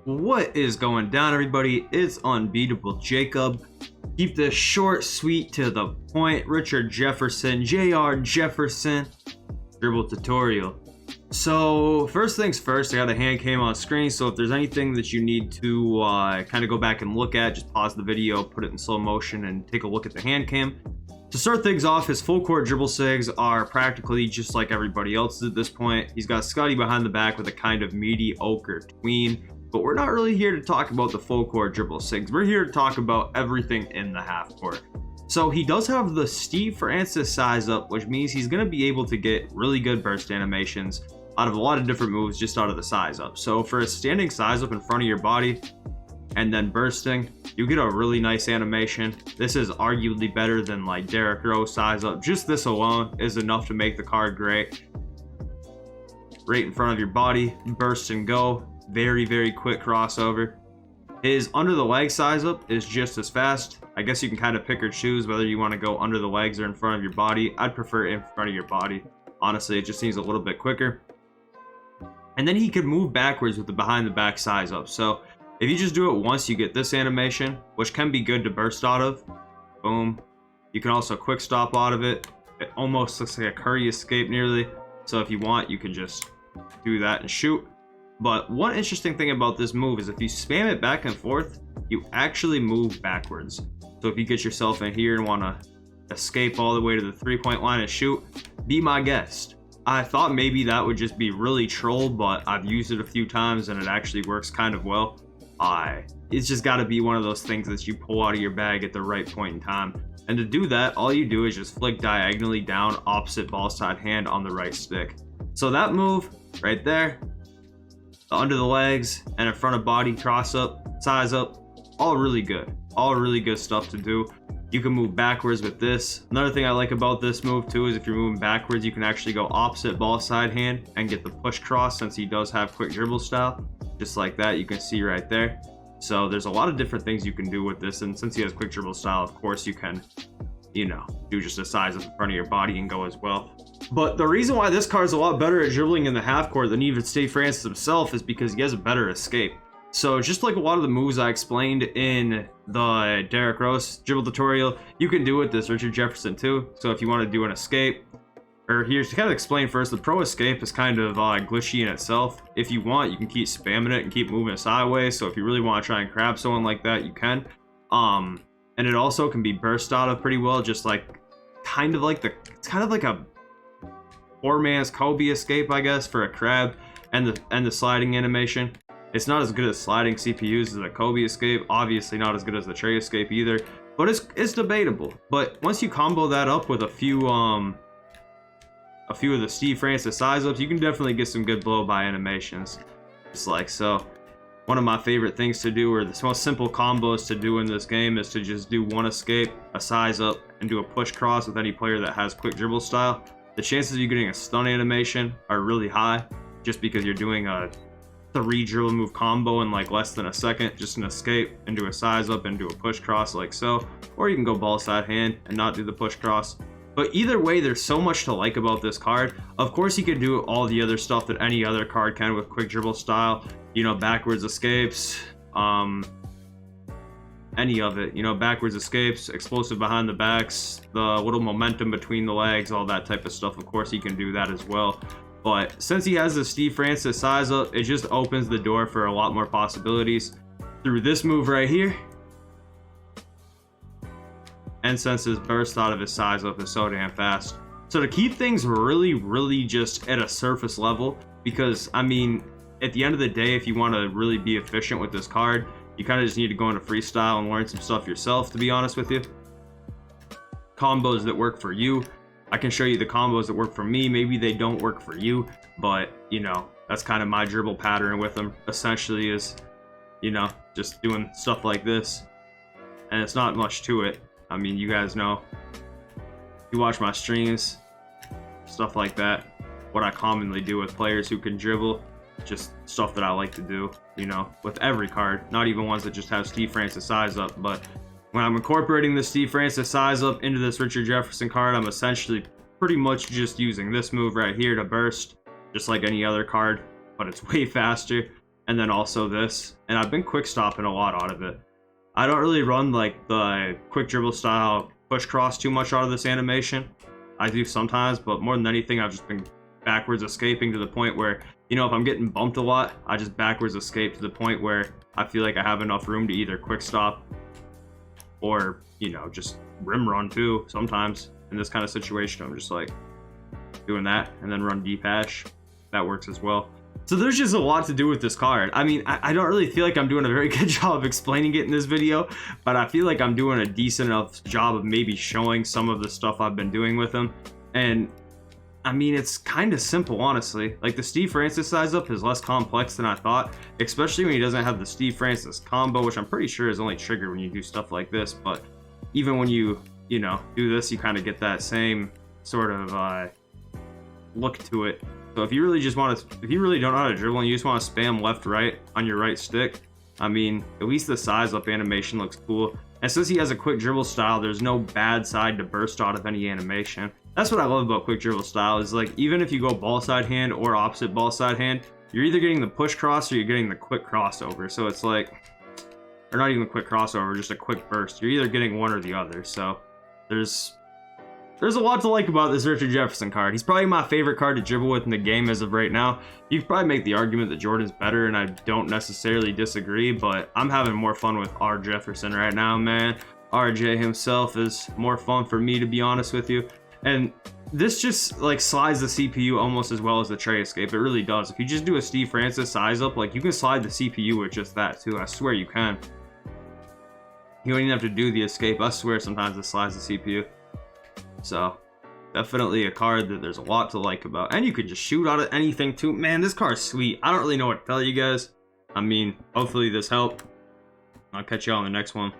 What is going down, everybody? It's Unbeatable Jacob. Keep this short, sweet, to the point. Richard Jefferson, J.R. Jefferson, dribble tutorial. So first things first, I got a hand cam on screen, so if there's anything that you need to kind of go back and look at, just pause the video, put it in slow motion, and take a look at the hand cam. To start things off, his full court dribble sigs are practically just like everybody else's at this point. He's got Scotty behind the back with a kind of mediocre tween. But we're not really here to talk about the full court dribble sigs. We're here to talk about everything in the half court. So he does have the Steve Francis size up, which means he's going to be able to get really good burst animations out of a lot of different moves just out of the size up. So for a standing size up in front of your body and then bursting, you get a really nice animation. This is arguably better than like Derrick Rose size up. Just this alone is enough to make the card great. Right in front of your body, burst and go. Very, very quick crossover. His under the leg size up is just as fast. I guess you can kind of pick or choose whether you want to go under the legs or in front of your body. I'd prefer in front of your body. Honestly, it just seems a little bit quicker. And then he could move backwards with the behind the back size up. So if you just do it once, you get this animation, which can be good to burst out of. Boom. You can also quick stop out of it. It almost looks like a Curry escape nearly. So if you want, you can just do that and shoot. But one interesting thing about this move is if you spam it back and forth, you actually move backwards. So if you get yourself in here and want to escape all the way to the three-point line and shoot, be my guest. I thought maybe that would just be really troll, but I've used it a few times and it actually works kind of well. It's just got to be one of those things that you pull out of your bag at the right point in time. And to do that, all you do is just flick diagonally down opposite ball side hand on the right stick. So that move right there, under the legs and in front of body cross up, size up, all really good stuff to do. You can move backwards with this. Another thing I like about this move too is if you're moving backwards, you can actually go opposite ball side hand and get the push cross, since he does have quick dribble style, just like that. You can see right there. So there's a lot of different things you can do with this, and since he has quick dribble style, of course you can, do just a size up in front of your body and go as well. But the reason why this card is a lot better at dribbling in the half court than even Steve Francis himself is because he has a better escape. So just like a lot of the moves I explained in the Derrick Rose dribble tutorial, you can do with this Richard Jefferson too. So if you want to do an escape, or here's to kind of explain first, the pro escape is kind of glitchy in itself. If you want, you can keep spamming it and keep moving it sideways. So if you really want to try and grab someone like that, you can. And it also can be burst out of pretty well, just like it's kind of like a poor man's Kobe escape, I guess, for a crab, and the sliding animation. It's not as good as sliding CPUs as a Kobe escape. Obviously not as good as the Trey escape either, but it's debatable. But once you combo that up with a few of the Steve Francis size ups, you can definitely get some good blow by animations. Just like so. One of my favorite things to do, or the most simple combos to do in this game, is to just do one escape, a size up, and do a push cross with any player that has quick dribble style. The chances of you getting a stun animation are really high, just because you're doing a 3 dribble move combo in like less than a second. Just an escape and do a size up and do a push cross like so. Or you can go ball side hand and not do the push cross. But either way, there's so much to like about this card. Of course, you can do all the other stuff that any other card can with quick dribble style. Backwards escapes, any of it. Backwards escapes, explosive behind the backs, the little momentum between the legs, all that type of stuff. Of course, he can do that as well. But since he has the Steve Francis size up, it just opens the door for a lot more possibilities through this move right here. And since his burst out of his size up is so damn fast. So to keep things really, really just at a surface level, because, at the end of the day, if you want to really be efficient with this card, you kind of just need to go into freestyle and learn some stuff yourself, to be honest with you. Combos that work for you. I can show you the combos that work for me. Maybe they don't work for you, but, that's kind of my dribble pattern with them. Essentially is, just doing stuff like this. And it's not much to it. You guys know. You watch my streams, stuff like that. What I commonly do with players who can dribble. Just stuff that I like to do, with every card. Not even ones that just have Steve Francis size up, but when I'm incorporating the Steve Francis size up into this Richard Jefferson card, I'm essentially pretty much just using this move right here to burst, just like any other card, but it's way faster. and then also this. And I've been quick stopping a lot out of it. I don't really run like the quick dribble style push cross too much out of this animation. I do sometimes, but more than anything, I've just been backwards escaping to the point where, you know, if I'm getting bumped a lot, I just backwards escape to the point where I feel like I have enough room to either quick stop or, you know, just rim run too. Sometimes in this kind of situation, I'm just like doing that and then run deep hash. That works as well. So there's just a lot to do with this card. I mean, I don't really feel like I'm doing a very good job of explaining it in this video, but I feel like I'm doing a decent enough job of maybe showing some of the stuff I've been doing with him. And I mean, it's kind of simple, honestly. Like, the Steve Francis size up is less complex than I thought, especially when he doesn't have the Steve Francis combo, which I'm pretty sure is only triggered when you do stuff like this. But even when you know, do this, you kind of get that same sort of look to it. So if you really just want to, if you really don't know how to dribble and you just want to spam left, right on your right stick, I mean, at least the size up animation looks cool. And since he has a quick dribble style, there's no bad side to burst out of any animation. That's what I love about quick dribble style, is like, even if you go ball side hand or opposite ball side hand, you're either getting the push cross or you're getting the quick crossover. So it's like, or not even quick crossover, just a quick burst. You're either getting one or the other. So there's a lot to like about this Richard Jefferson card. He's probably my favorite card to dribble with in the game as of right now. You could probably make the argument that Jordan's better, and I don't necessarily disagree, but I'm having more fun with R. Jefferson right now, man. RJ himself is more fun for me, to be honest with you. And this just like slides the CPU almost as well as the tray escape. It really does. If you just do a Steve Francis size up, like, you can slide the CPU with just that too. I swear you can. You don't even have to do the escape. I swear sometimes it slides the CPU. So definitely a card that there's a lot to like about. And you could just shoot out of anything too. Man, this card's sweet. I don't really know what to tell you guys. I mean, hopefully this helped. I'll catch y'all on the next one.